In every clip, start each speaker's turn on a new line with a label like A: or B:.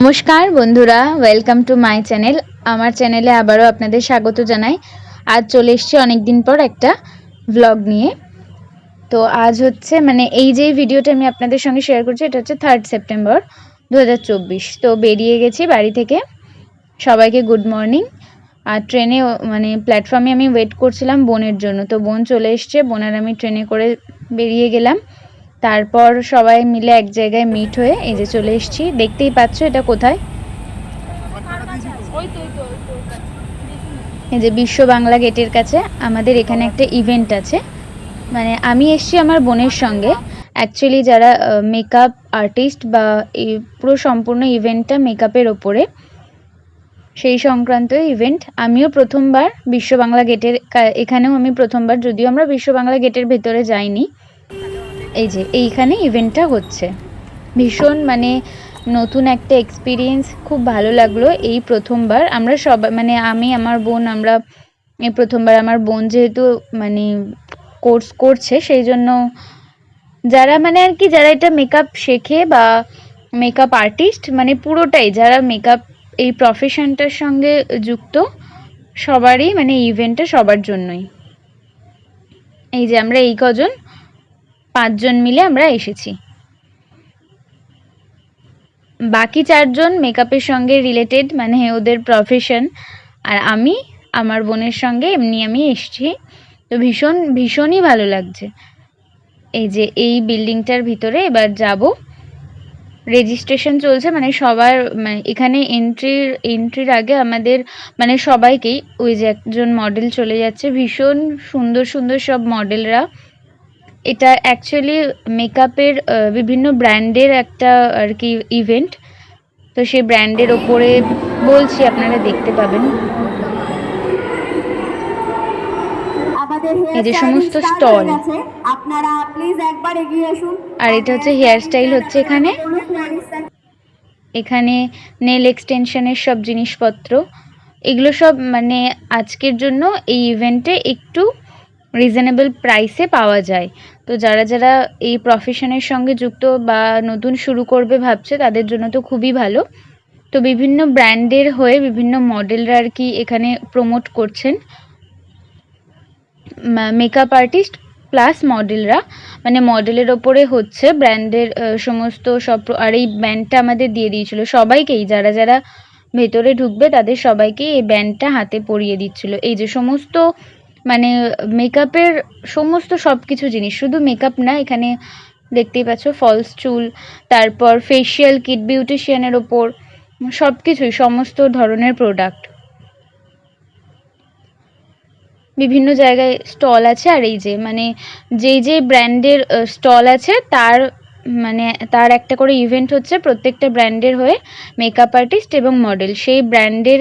A: নমস্কার বন্ধুরা, welcome to my channel. আমার চ্যানেলে আবারও আপনাদের স্বাগত জানাই। আজ চলে এসেছি অনেকদিন পর একটা ব্লগ নিয়ে। তো আজ হচ্ছে এই যে ভিডিওটা আমি আপনাদের সঙ্গে শেয়ার করছি, এটা হচ্ছে 3rd সেপ্টেম্বর 2024। তো বেরিয়ে গেছি বাড়ি থেকে। সবাইকে গুড মর্নিং। আর ট্রেনে প্ল্যাটফর্মে আমি ওয়েট করছিলাম বোনের জন্য। তো বোন চলে এসছে, বোনের আমি ট্রেনে করে বেরিয়ে গেলাম। তারপর সবাই মিলে এক জায়গায় মিট হয়ে এই যে চলে এসেছি। দেখতেই পাচ্ছ এটা কোথায়, এই যে বিশ্ব বাংলা গেটের কাছে আমাদের এখানে একটা ইভেন্ট আছে। আমি এসেছি আমার বোনের সঙ্গে। অ্যাকচুয়ালি যারা মেকআপ আর্টিস্ট বা এই পুরো সম্পূর্ণ ইভেন্টটা মেকআপের ওপরে, সেই সংক্রান্ত ইভেন্ট। আমিও প্রথমবার বিশ্ব বাংলা গেটের এখানেও আমি প্রথমবার, যদিও আমরা বিশ্ব বাংলা গেটের ভেতরে যাইনি। এই যে এইখানে ইভেন্টটা হচ্ছে, ভীষণ নতুন একটা এক্সপিরিয়েন্স, খুব ভালো লাগলো। এই প্রথমবার আমরা সবাই আমি আমার বোন, আমরা এই প্রথমবার। আমার বোন যেহেতু কোর্স করছে, সেই জন্য যারা আর কি যারা এটা মেকআপ শেখে বা মেকআপ আর্টিস্ট, পুরোটাই যারা মেকআপ এই প্রফেশনটার সঙ্গে যুক্ত, সবারই ইভেন্টটা সবার জন্যই। এই যে আমরা এই কজন 5 জন মিলে আমরা এসেছি। বাকি 4 জন মেকআপের সঙ্গে রিলেটেড, ওদের প্রফেশন। আর আমি আমার বোনের সঙ্গে এমনি আমি এসেছি। তো ভীষণই ভালো লাগছে। এই যে এই বিল্ডিংটার ভিতরে এবার যাব। রেজিস্ট্রেশন চলছে, সবার এখানে এন্ট্রির আগে আমাদের সবাইকেই, ওই যে একজন মডেল চলে যাচ্ছে, ভীষণ সুন্দর সুন্দর সব মডেলরা। এটা অ্যাকচুয়ালি মেকআপের বিভিন্ন ব্র্যান্ডের একটা আর কি ইভেন্ট। তো সেই ব্র্যান্ডের ওপরে বলছি, আপনারা দেখতে পাবেন এই যে সমস্ত স্টল।
B: আপনারা প্লিজ একবার এগিয়ে আসুন।
A: আর এটা হচ্ছে হেয়ার স্টাইল হচ্ছে এখানে নেল এক্সটেনশনের সব জিনিসপত্র, এগুলো সব আজকের জন্য এই ইভেন্টে একটু রিজনেবল প্রাইসে পাওয়া যায়। তো যারা যারা এই প্রফেশনের সঙ্গে যুক্ত বা নতুন শুরু করবে ভাবছে, তাদের জন্য তো খুবই ভালো। তো বিভিন্ন ব্র্যান্ডের হয়ে বিভিন্ন মডেলরা আর কি এখানে প্রমোট করছেন। মেকআপ আর্টিস্ট প্লাস মডেলরা, মডেলের ওপরে হচ্ছে ব্র্যান্ডের সমস্ত সব। আর এই ব্যান্ডটা আমাদের দিয়ে দিয়েছিল সবাইকেই, যারা যারা ভেতরে ঢুকবে তাদের সবাইকেই এই ব্যান্ডটা হাতে পরিয়ে দিচ্ছিল। এই যে সমস্ত মেকআপের সমস্ত সব কিছু জিনিস, শুধু মেকআপ না, এখানে দেখতেই পাচ্ছ ফলস চুল, তারপর ফেশিয়াল কিট, বিউটিশিয়ানের ওপর সব কিছুই, সমস্ত ধরনের প্রোডাক্ট বিভিন্ন জায়গায় স্টল আছে। আর এই যে যেই ব্র্যান্ডের স্টল আছে, তার একটা করে ইভেন্ট হচ্ছে প্রত্যেকটা ব্র্যান্ডের হয়ে। মেকআপ আর্টিস্ট এবং মডেল, সেই ব্র্যান্ডের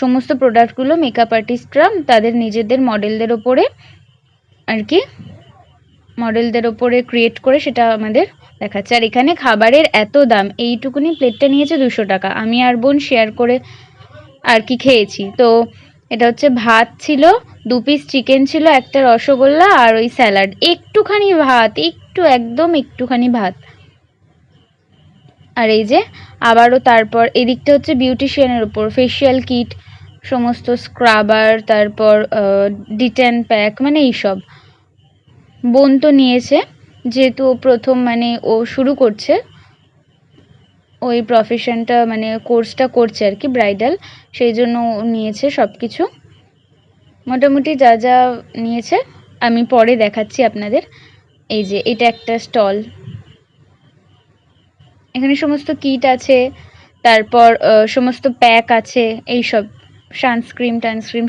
A: সমস্ত প্রোডাক্টগুলো মেকআপ আর্টিস্টরা তাদের নিজেদের মডেলদের ওপরে আর কি ক্রিয়েট করে সেটা আমাদের দেখাচ্ছে। আর এখানে খাবারের এত দাম, এইটুকুনি প্লেটটা নিয়েছে 200 টাকা। আমি আর বোন শেয়ার করে আর কি খেয়েছি। তো এটা হচ্ছে ভাত ছিল, 2 পিস চিকেন ছিল, একটা রসগোল্লা আর ওই স্যালাড, একটুখানি ভাত, একদম একটুখানি ভাত। আর এই যে আবারও তারপর এদিকটা হচ্ছে বিউটিশিয়ানের উপর, ফেশিয়াল কিট, সমস্ত স্ক্রাবার, তারপর ডিটেন প্যাক, এইসব। বোন তো নিয়েছে, যেহেতু প্রথম ও শুরু করছে ওই প্রফেশনটা, কোর্সটা করছে আর কি ব্রাইডাল, সেই জন্য নিয়েছে সব কিছু। মোটামুটি যা যা নিয়েছে আমি পরে দেখাচ্ছি আপনাদের। এই যে এটা একটা স্টল, এখানে সমস্ত কিট আছে, তারপর সমস্ত প্যাক আছে, এইসব সানস্ক্রিন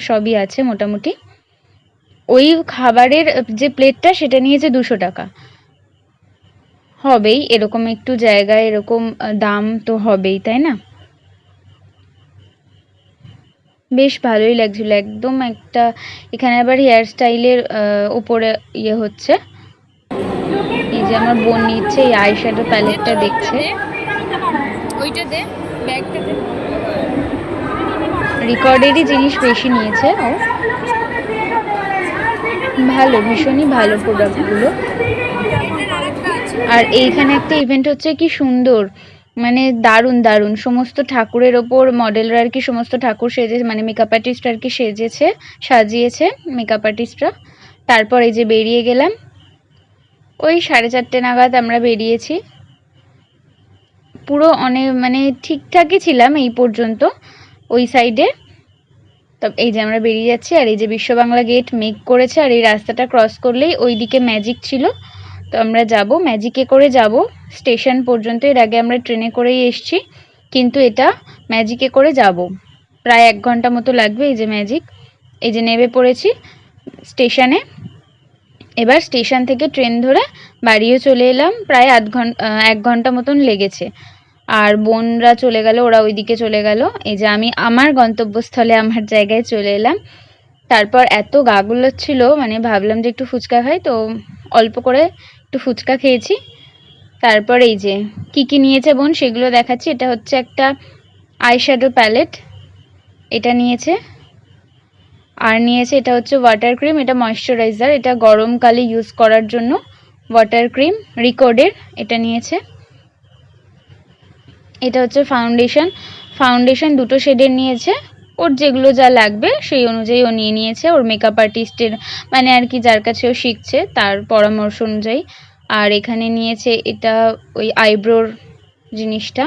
A: সবই আছে মোটামুটি। ওই খাবারের যে প্লেটটা সেটা নিয়েছে 200 টাকা। হবেই, এরকম একটু জায়গায় এরকম দাম তো হবেই, তাই না? বেশ ভালোই লাগছিল একদম একটা। এখানে আবার হেয়ার স্টাইলের উপরে ইয়ে হচ্ছে। এই যে আমার বোন নিচ্ছে এই আইশ্যাডো প্যালেটটা দেখছে। রেকর্ডেরই জিনিস বেশি নিয়েছে ও। ভালো, ভীষণই ভালো প্রোডাক্টগুলো। আর এইখানে একটা ইভেন্ট হচ্ছে, কি সুন্দর মানে দারুণ দারুণ সমস্ত ঠাকুরের ওপর মডেলরা আর কি সমস্ত ঠাকুর সেজে মানে মেকআপ আর্টিস্ট আর কি সেজেছে সাজিয়েছে মেকআপ আর্টিস্টরা। তারপর এই যে বেরিয়ে গেলাম, ওই 4:30 নাগাদ আমরা বেরিয়েছি। পুরো অনেক মানে ঠিকঠাকই ছিলাম এই পর্যন্ত ওই সাইডে। তো এই যে আমরা বেরিয়ে যাচ্ছি, আর এই যে বিশ্ব বাংলা গেট মেক করেছে, আর এই রাস্তাটা ক্রস করলেই ওইদিকে ম্যাজিক ছিল। তো আমরা যাব, ম্যাজিকে করে যাব স্টেশন পর্যন্ত। এর আগে আমরা ট্রেনে করেই এসেছি, কিন্তু এটা ম্যাজিকে করে যাব, প্রায় 1 ঘন্টা মতো লাগবে। এই যে ম্যাজিক, এই যে নেমে পড়েছি স্টেশনে। এবার স্টেশন থেকে ট্রেন ধরে বাড়িও চলে এলাম, প্রায় 1 ঘন্টা মতন লেগেছে। আর বোনরা চলে গেল, ওরা ওইদিকে চলে গেল। এই যে আমি আমার গন্তব্যস্থলে আমার জায়গায় চলে এলাম। তারপর এত গা গুলোচ্ছিল, মানে ভাবলাম যে একটু ফুচকা খাই, তো অল্প করে একটু ফুচকা খেয়েছি। তারপর এই যে কি নিয়েছে বোন সেগুলো দেখাচ্ছি। এটা হচ্ছে একটা আইশ্যাডো প্যালেট, এটা নিয়েছে। আর নিয়েছে এটা হচ্ছে ওয়াটার ক্রিম, এটা ময়শ্চারাইজার, এটা গরমকালে ইউজ করার জন্য ওয়াটার ক্রিম রিকোডের, এটা নিয়েছে। এটা হচ্ছে ফাউন্ডেশন 2টো শেডের নিয়েছে। ওর যেগুলো যা লাগবে সেই অনুযায়ী ও নিয়ে নিয়েছে, ওর মেকআপ আর্টিস্টের মানে আর কি যার কাছে ও শিখছে তার পরামর্শ অনুযায়ী। আর এখানে নিয়েছে এটা ওই আইব্রোর জিনিসটা,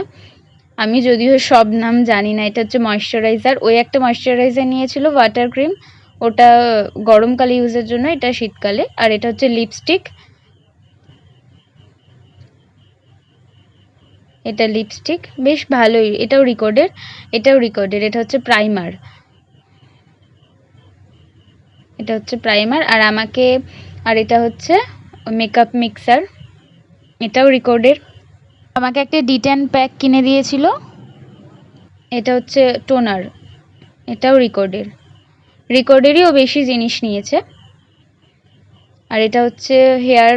A: আমি যদিও সব নাম জানি না। এটা হচ্ছে ময়শ্চারাইজার, ওই একটা ময়শ্চারাইজার নিয়েছিল ওয়াটার ক্রিম, ওটা গরমকালে ইউজের জন্য, এটা শীতকালে। আর এটা হচ্ছে লিপস্টিক, এটা লিপস্টিক বেশ ভালোই, এটাও রিকোডের। এটা হচ্ছে প্রাইমার, আর আমাকে আর এটা হচ্ছে মেকআপ মিক্সার, এটাও রিকোডের। আমাকে একটা D10 প্যাক কিনে দিয়েছিল, এটা হচ্ছে টোনার, এটাও রিকোডেরই ও বেশি জিনিস নিয়েছে। আর এটা হচ্ছে হেয়ার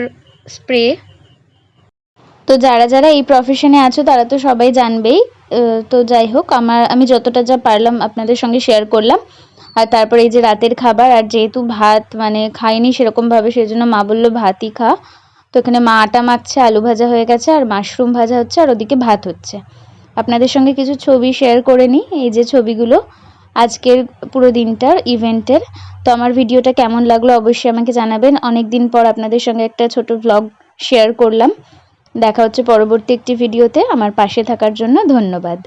A: স্প্রে। তো যারা যারা এই প্রফেশনে আছো তারা তো সবাই জানবেই। তো যাই হোক, আমি যতটা যা পারলাম আপনাদের সঙ্গে শেয়ার করলাম। আর তারপরে এই যে রাতের খাবার, আর যেহেতু ভাত মানে খাইনি সেরকমভাবে, সেজন্য মা বললো ভাতই খা। তো এখানে মা আটা মাখছে, আলু ভাজা হয়ে গেছে, আর মাশরুম ভাজা হচ্ছে, আর ওদিকে ভাত হচ্ছে। আপনাদের সঙ্গে কিছু ছবি শেয়ার করে নিই, এই যে ছবিগুলো আজকের পুরো দিনটার ইভেন্টের। তো আমার ভিডিওটা কেমন লাগলো অবশ্যই আমাকে জানাবেন। অনেক দিন পর আপনাদের সঙ্গে একটা ছোট ব্লগ শেয়ার করলাম। দেখা হচ্ছে পরবর্তী একটি ভিডিওতে। আমার পাশে থাকার জন্য ধন্যবাদ।